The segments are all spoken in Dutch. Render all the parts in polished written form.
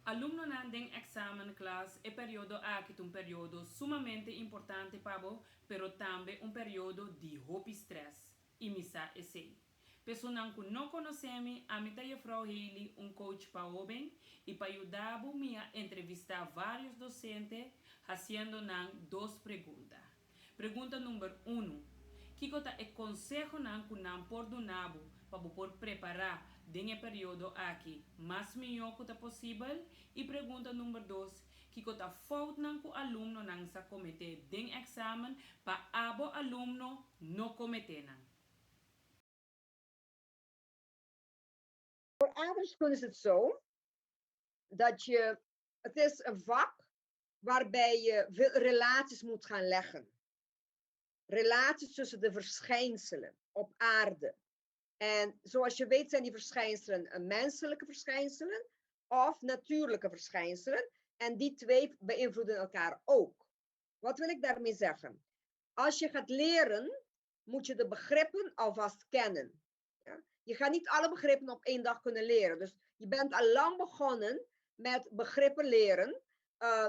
Alumno nan den examen class e periodo aqui um período sumamente importante para pero também período de hope stress. E misa é sei. Pessoas que não conhecem, a mim é Frau Haley, coach para jovem, e para ajudar me a entrevistar vários docentes, fazendo nan duas perguntas. Pergunta número 1. Que é consejo nan que nan por do nabo para por preparar den período aqui mais melhor que possível? E pergunta número 2. Que a fout nan ku aluno nan sa comete den examen para abo aluno no comete nan. Voor aardrijkskunde is het zo dat het is een vak waarbij je veel relaties moet gaan leggen. Relaties tussen de verschijnselen op aarde. En zoals je weet zijn die verschijnselen menselijke verschijnselen of natuurlijke verschijnselen. En die twee beïnvloeden elkaar ook. Wat wil ik daarmee zeggen? Als je gaat leren, moet je de begrippen alvast kennen. Ja? Je gaat niet alle begrippen op 1 dag kunnen leren. Dus je bent al lang begonnen met begrippen leren.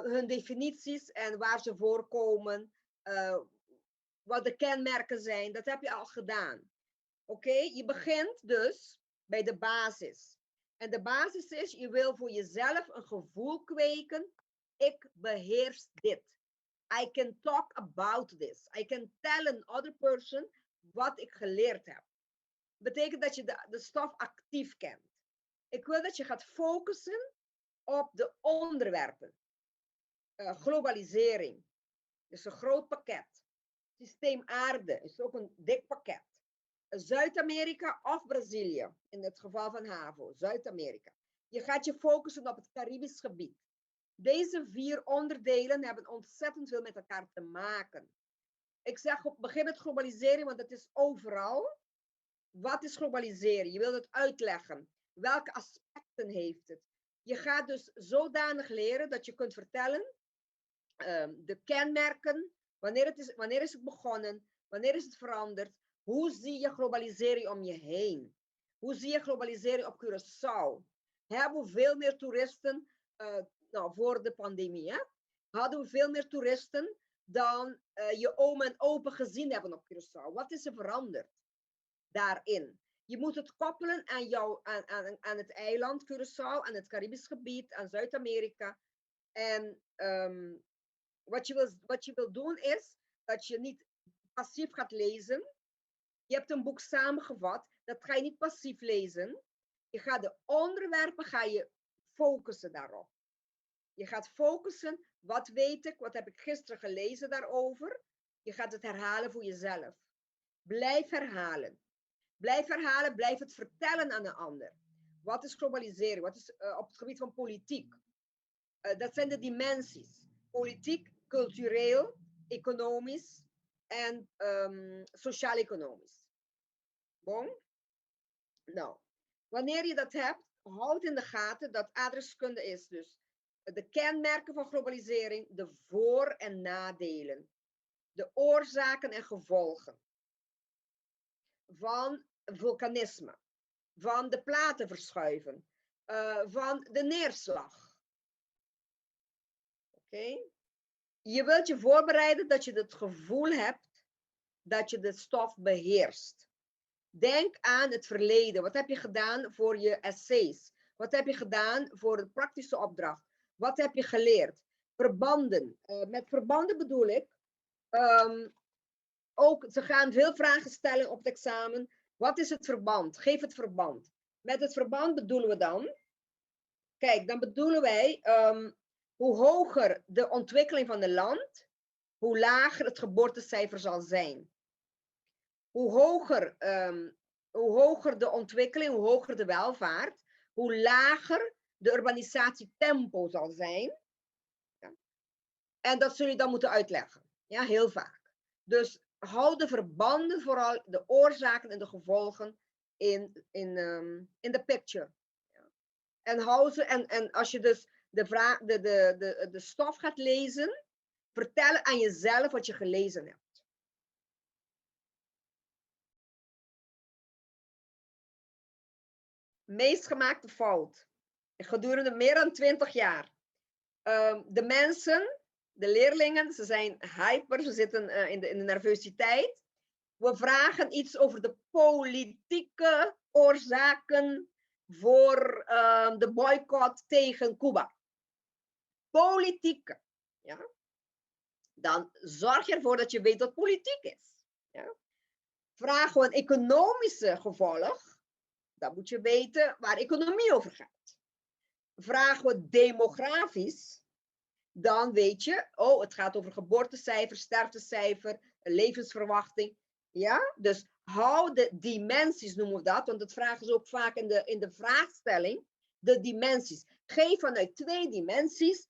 Hun definities en waar ze voorkomen. Wat de kenmerken zijn. Dat heb je al gedaan. Oké? Je begint dus bij de basis. En de basis is, je wil voor jezelf een gevoel kweken. Ik beheers dit. I can talk about this. I can tell an other person wat ik geleerd heb. Betekent dat je de stof actief kent. Ik wil dat je gaat focussen op de onderwerpen. Globalisering is een groot pakket. Systeem aarde is ook een dik pakket. Zuid-Amerika of Brazilië, in het geval van HAVO, Zuid-Amerika. Je gaat je focussen op het Caribisch gebied. Deze 4 onderdelen hebben ontzettend veel met elkaar te maken. Ik zeg, begin met globalisering, want het is overal. Wat is globaliseren? Je wilt het uitleggen. Welke aspecten heeft het? Je gaat dus zodanig leren dat je kunt vertellen de kenmerken. Wanneer is het begonnen? Wanneer is het veranderd? Hoe zie je globalisering om je heen? Hoe zie je globalisering op Curaçao? Hebben we veel meer toeristen, voor de pandemie, hè? Hadden we veel meer toeristen dan je oom en opa gezien hebben op Curaçao. Wat is er veranderd daarin? Je moet het koppelen aan het eiland Curaçao, aan het Caribisch gebied, aan Zuid-Amerika. En wat je wil doen is dat je niet passief gaat lezen. Je hebt een boek samengevat, dat ga je niet passief lezen. Je gaat de onderwerpen focussen daarop. Je gaat focussen, wat weet ik, wat heb ik gisteren gelezen daarover. Je gaat het herhalen voor jezelf. Blijf herhalen. Blijf herhalen, blijf het vertellen aan een ander. Wat is globalisering? Wat is op het gebied van politiek? Dat zijn de dimensies. Politiek, cultureel, economisch en sociaal-economisch. Bon? Nou, wanneer je dat hebt, houd in de gaten dat aardrijkskunde is dus de kenmerken van globalisering, de voor- en nadelen, de oorzaken en gevolgen van vulkanisme, van de platen verschuiven, van de neerslag. Oké? Je wilt je voorbereiden dat je het gevoel hebt dat je de stof beheerst. Denk aan het verleden. Wat heb je gedaan voor je essays? Wat heb je gedaan voor de praktische opdracht? Wat heb je geleerd? Verbanden. Met verbanden bedoel ik, ook, ze gaan veel vragen stellen op het examen. Wat is het verband? Geef het verband. Met het verband bedoelen we dan, kijk, dan bedoelen wij, hoe hoger de ontwikkeling van het land, hoe lager het geboortecijfer zal zijn. Hoe hoger de ontwikkeling, hoe hoger de welvaart, hoe lager de urbanisatietempo zal zijn. Ja. En dat zul je dan moeten uitleggen. Ja, heel vaak. Dus hou de verbanden, vooral de oorzaken en de gevolgen in de picture. Ja. En hou ze, en als je dus de stof gaat lezen, vertel aan jezelf wat je gelezen hebt. Meest gemaakte fout. Gedurende meer dan 20 jaar. De mensen, de leerlingen, ze zijn hyper, ze zitten in de nervositeit. We vragen iets over de politieke oorzaken voor de boycott tegen Cuba. Politieke. Ja? Dan zorg je ervoor dat je weet wat politiek is. Ja? Vragen we een economische gevolg, dan moet je weten waar economie over gaat. Vragen we demografisch, dan weet je, oh, het gaat over geboortecijfer, sterftecijfer, levensverwachting. Ja, dus hou de dimensies, noemen we dat, want dat vragen ze ook vaak in de vraagstelling, de dimensies. Geef vanuit 2 dimensies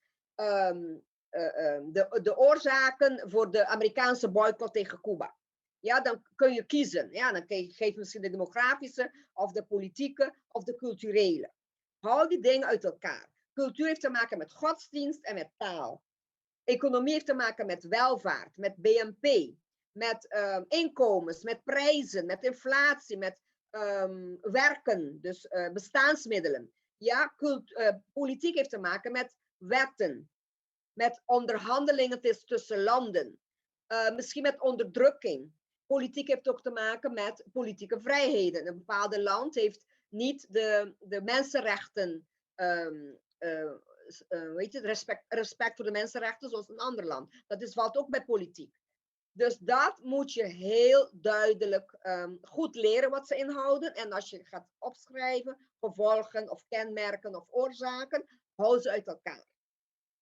de oorzaken voor de Amerikaanse boycott tegen Cuba. Ja, dan kun je kiezen. Ja, dan geef je misschien de demografische, of de politieke, of de culturele. Hou die dingen uit elkaar. Cultuur heeft te maken met godsdienst en met taal. Economie heeft te maken met welvaart, met BNP, met inkomens, met prijzen, met inflatie, met werken, dus bestaansmiddelen. Ja, politiek heeft te maken met wetten, met onderhandelingen tussen landen, misschien met onderdrukking. Politiek heeft ook te maken met politieke vrijheden. Een bepaald land heeft niet de mensenrechten, weet je, respect voor de mensenrechten zoals een ander land. Dat valt ook bij politiek. Dus dat moet je heel duidelijk goed leren wat ze inhouden. En als je gaat opschrijven, gevolgen of kenmerken of oorzaken, hou ze uit elkaar.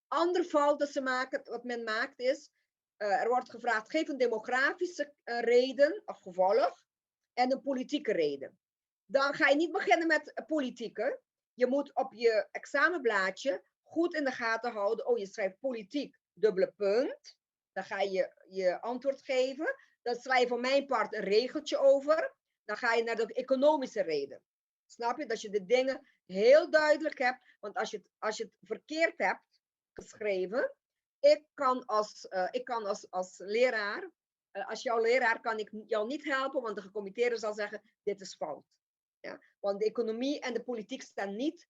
Ander fout dat ze maken, wat men maakt is, er wordt gevraagd, geef een demografische reden of gevolg en een politieke reden. Dan ga je niet beginnen met politieke. Je moet op je examenblaadje goed in de gaten houden. Oh, je schrijft politiek, dubbele punt. Dan ga je je antwoord geven. Dan sla je van mijn part een regeltje over. Dan ga je naar de economische reden. Snap je? Dat je de dingen heel duidelijk hebt. Want als je het verkeerd hebt geschreven, ik kan als leraar, als jouw leraar kan ik jou niet helpen, want de gecommitteerde zal zeggen, dit is fout. Ja? Want de economie en de politiek staan niet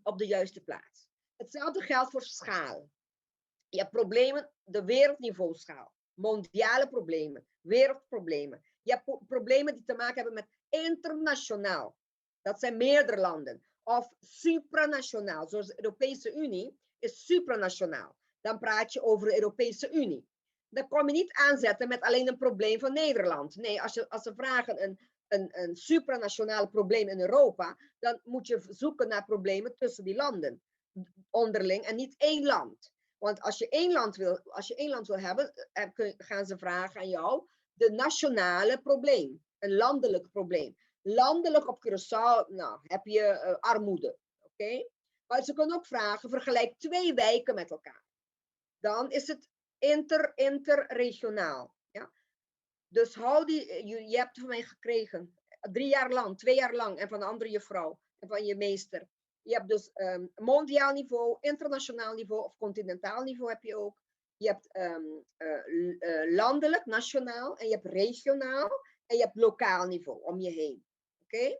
op de juiste plaats. Hetzelfde geldt voor schaal. Je hebt problemen, de wereldniveau schaal. Mondiale problemen, wereldproblemen. Je hebt problemen die te maken hebben met internationaal. Dat zijn meerdere landen. Of supranationaal, zoals de Europese Unie is supranationaal. Dan praat je over de Europese Unie. Dan kom je niet aanzetten met alleen een probleem van Nederland. Nee, als ze vragen een supranationaal probleem in Europa, dan moet je zoeken naar problemen tussen die landen. Onderling en niet één land. Want als je één land wil hebben, gaan ze vragen aan jou de nationale probleem. Een landelijk probleem. Landelijk op Curaçao, nou, heb je armoede. Oké? Maar ze kunnen ook vragen, vergelijk 2 wijken met elkaar. Dan is het interregionaal. Ja? Dus hou je hebt van mij gekregen 3 jaar lang, 2 jaar lang, en van de andere juffrouw en van je meester. Je hebt dus mondiaal niveau, internationaal niveau of continentaal niveau heb je ook. Je hebt landelijk, nationaal, en je hebt regionaal en je hebt lokaal niveau om je heen. Oké?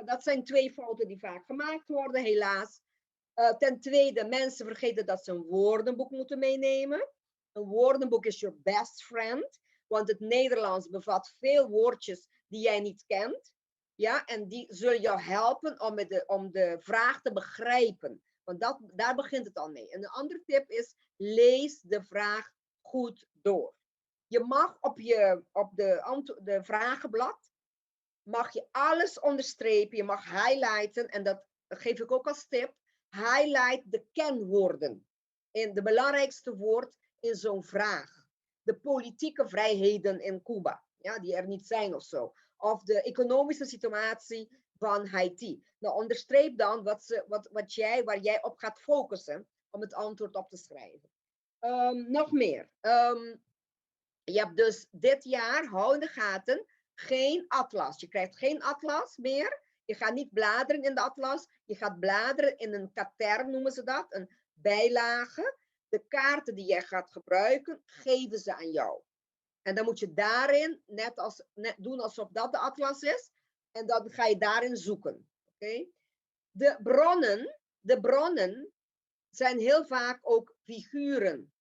Dat zijn 2 fouten die vaak gemaakt worden, helaas. Ten tweede, mensen vergeten dat ze een woordenboek moeten meenemen. Een woordenboek is your best friend, want het Nederlands bevat veel woordjes die jij niet kent. Ja, en die zullen jou helpen om de vraag te begrijpen. Want daar begint het al mee. En een andere tip is, lees de vraag goed door. Je mag op de vragenblad, mag je alles onderstrepen, je mag highlighten, en dat geef ik ook als tip, highlight de kenwoorden. En de belangrijkste woord in zo'n vraag. De politieke vrijheden in Cuba, ja, die er niet zijn of zo. Of de economische situatie van Haiti. Nou, onderstreep dan waar jij op gaat focussen om het antwoord op te schrijven. Nog meer. Je hebt dus dit jaar, hou in de gaten, geen atlas. Je krijgt geen atlas meer. Je gaat niet bladeren in de atlas. Je gaat bladeren in een katern, noemen ze dat. Een bijlage. De kaarten die jij gaat gebruiken, geven ze aan jou. En dan moet je daarin net doen alsof dat de atlas is. En dan ga je daarin zoeken. Oké? De bronnen zijn heel vaak ook figuren.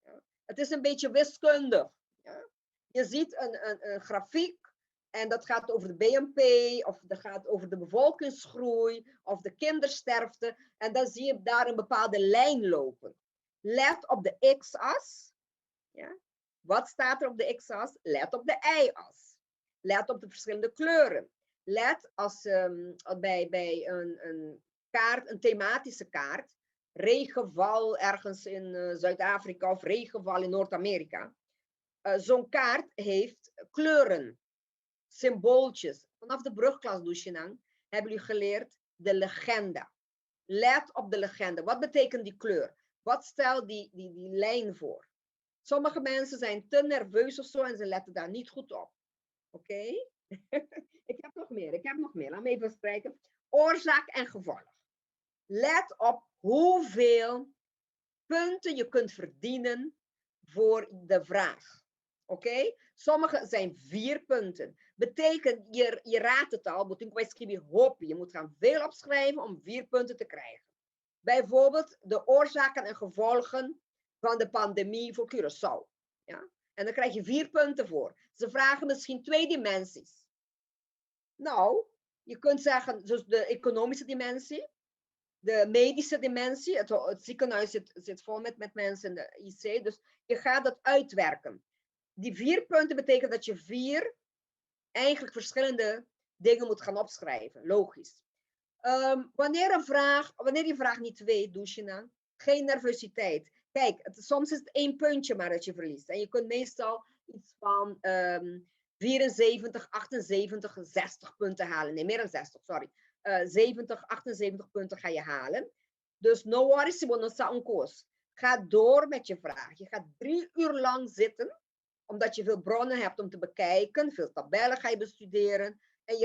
Ja. Het is een beetje wiskundig. Ja. Je ziet een grafiek en dat gaat over de BNP, of dat gaat over de bevolkingsgroei, of de kindersterfte. En dan zie je daar een bepaalde lijn lopen. Let op de x-as. Ja. Wat staat er op de x-as? Let op de y-as. Let op de verschillende kleuren. Let als bij een kaart, een thematische kaart, regenval ergens in Zuid-Afrika of regenval in Noord-Amerika. Zo'n kaart heeft kleuren, symbooltjes. Vanaf de brugklas Dushinang hebben jullie geleerd de legende. Let op de legende. Wat betekent die kleur? Wat stelt die lijn voor? Sommige mensen zijn te nerveus of zo en ze letten daar niet goed op. Oké? Ik heb nog meer. Laat me even spreken. Oorzaak en gevolg. Let op hoeveel punten je kunt verdienen voor de vraag. Oké? Sommige zijn 4 punten. Betekent, je raadt het al, je moet gaan veel opschrijven om 4 punten te krijgen. Bijvoorbeeld de oorzaken en gevolgen van de pandemie voor Curaçao. Ja? En dan krijg je 4 punten voor. Ze vragen misschien 2 dimensies. Nou, je kunt zeggen, dus de economische dimensie, de medische dimensie, het ziekenhuis zit vol met mensen in de IC, dus je gaat dat uitwerken. Die 4 punten betekent dat je 4 eigenlijk verschillende dingen moet gaan opschrijven, logisch. Wanneer je vraag niet weet, Dushinang, geen nervositeit. Kijk, soms is het 1 puntje maar dat je verliest. En je kunt meestal iets van 74, 78, 60 punten halen. Nee, meer dan 60, sorry. 70, 78 punten ga je halen. Dus no worries, ga door met je vraag. Je gaat 3 uur lang zitten, omdat je veel bronnen hebt om te bekijken. Veel tabellen ga je bestuderen. En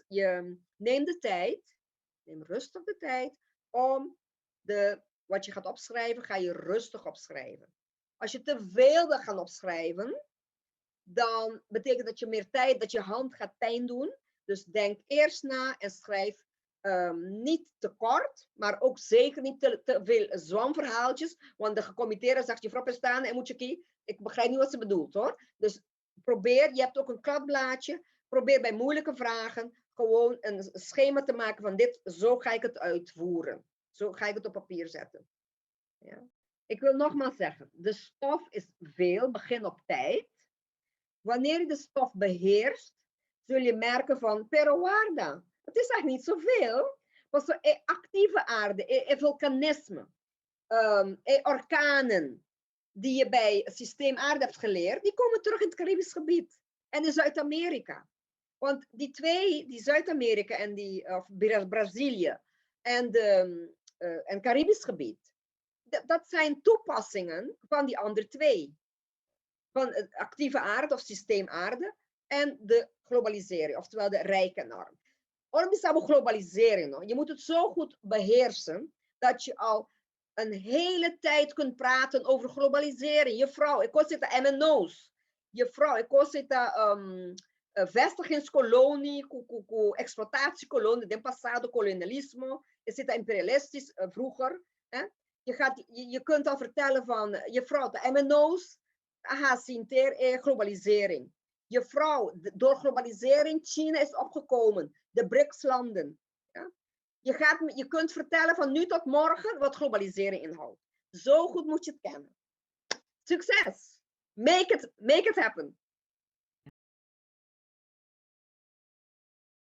je neemt de tijd, neem rustig de tijd, om wat je gaat opschrijven, ga je rustig opschrijven. Als je te veel wil gaan opschrijven, dan betekent dat je meer tijd, dat je hand gaat pijn doen. Dus denk eerst na en schrijf niet te kort, maar ook zeker niet te veel zwamverhaaltjes. Want de gecommitteerde zegt, juffrouw Pestane en Moetjeki, ik begrijp niet wat ze bedoelt hoor. Dus probeer, je hebt ook een kladblaadje, probeer bij moeilijke vragen gewoon een schema te maken van dit, zo ga ik het uitvoeren. Zo ga ik het op papier zetten. Ja. Ik wil nogmaals zeggen, de stof is veel, begin op tijd. Wanneer je de stof beheerst, zul je merken van, pero guarda, het is eigenlijk niet zoveel. Maar zo actieve aarde, vulkanisme, orkanen, die je bij systeem aarde hebt geleerd, die komen terug in het Caribisch gebied en in Zuid-Amerika. Want die twee, die Zuid-Amerika en Brazilië en Caribisch gebied, dat zijn toepassingen van die andere twee. Van het actieve aarde of systeem aarde en de globalisering, oftewel de rijke norm. Waarom globalisering? Je moet het zo goed beheersen dat je al een hele tijd kunt praten over globalisering. Juffrouw, ik was het MNO's. Juffrouw, ik was het vestigingskolonie, exploitatiekolonie, de passado kolonialisme. Je zit imperialistisch vroeger. Hè? Je kunt al vertellen van, juffrouw, de MNO's, globalisering. Juffrouw, door globalisering, China is opgekomen. De BRICS-landen. Ja? Je kunt vertellen van nu tot morgen wat globalisering inhoudt. Zo goed moet je het kennen. Succes! Make it happen!